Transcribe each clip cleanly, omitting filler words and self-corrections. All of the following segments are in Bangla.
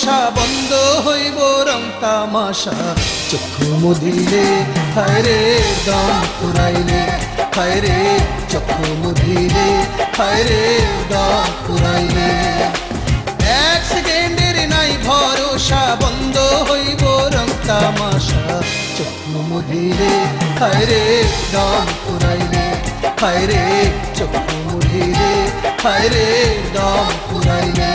ভরসা বন্ধ হইব রং তামাশা চক্ষু মুদিলে হায় রে দম ফুরাইলে হায় রে চক্ষু মুদিলে হায় রে দম ফুরাইলে এক সেকেন্ডের নাই ভরসা বন্ধ হইব রং তামাশা চক্ষু মুদিলে হায় রে দম ফুরাইলে হায় রে চক্ষু মুদিলে হায় রে দম ফুরাইলে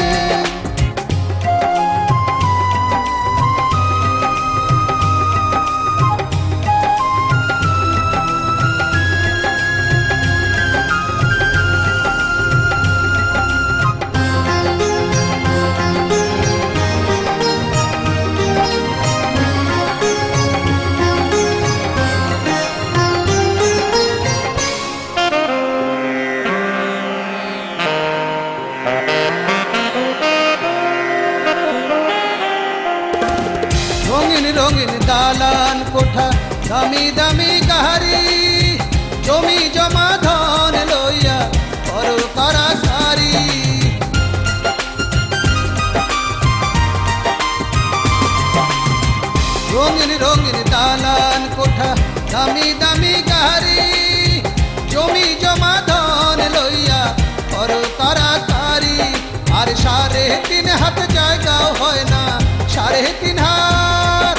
রঙিন রঙিন দালান কোঠা দামি দামি গাড়ি জমি জমা ধন লইয়া করো কারাকারি রঙিন রঙিন দালান কোঠা দামি দামি গাড়ি জমি জমা ধন লইয়া করো কারাকারি আর 3.5 হাত জায়গাও হয় না 3.5 হাত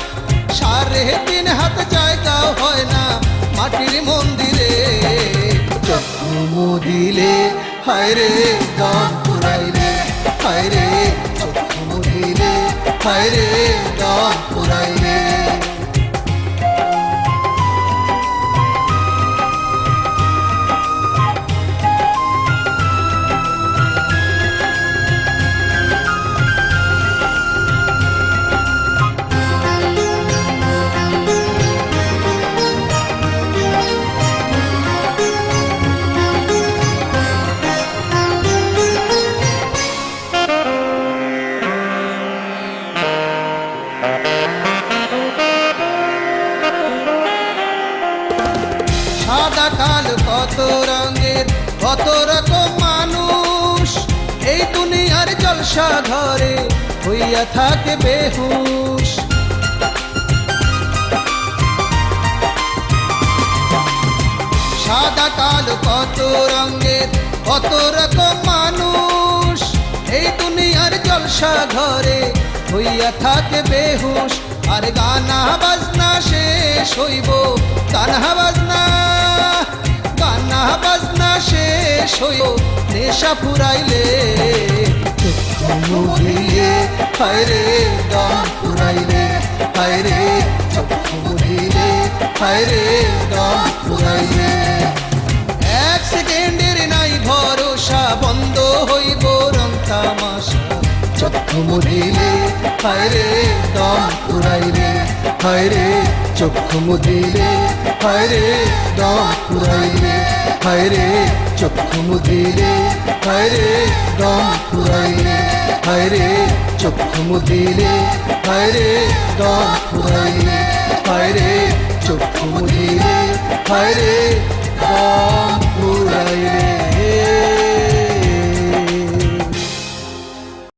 3.5 হাত জায়গাও হয় না মাটির মন্দিরে চক্ষু মুদিলে হায় রে দম ফুরাইলে হায় রে চক্ষু মুদিলে হায় রে দম ফুরাইলে সাদা কালো কত রঙের কত রকম মানুষ এই দুনিয়ার জলসা ঘরে হইয়া থাকে বেহুশ সাদা কালো কত রঙের কত রকম মানুষ এই দুনিয়ার জলসা ঘরে হইয়া থাকে বেহুশ আর গানা বাজনা শেষ হইব গানা বাজনা শেষ হইব নেশা ফুরাইলে চক্ষু মুদিলে হায় রে দম ফুরাইলে হায় রে চক্ষু মুদিলে হায় রে দম ফুরাইলে এক সেকেন্ডের নাই ভরসা বন্ধ হইব রং তামাশা চক্ষু মুদিলে হায় রে দম ফুরাইলে হায় রে চক্ষু মুদিলে হায় রে দম ফুরাইলে হায় রে চক্ষু মুদিলে হায় রে দম ফুরাইলে হায় রে চক্ষু মুদিলে হায় রে দম ফুরাইলে হায় রে চক্ষু মুদিলে হায় রে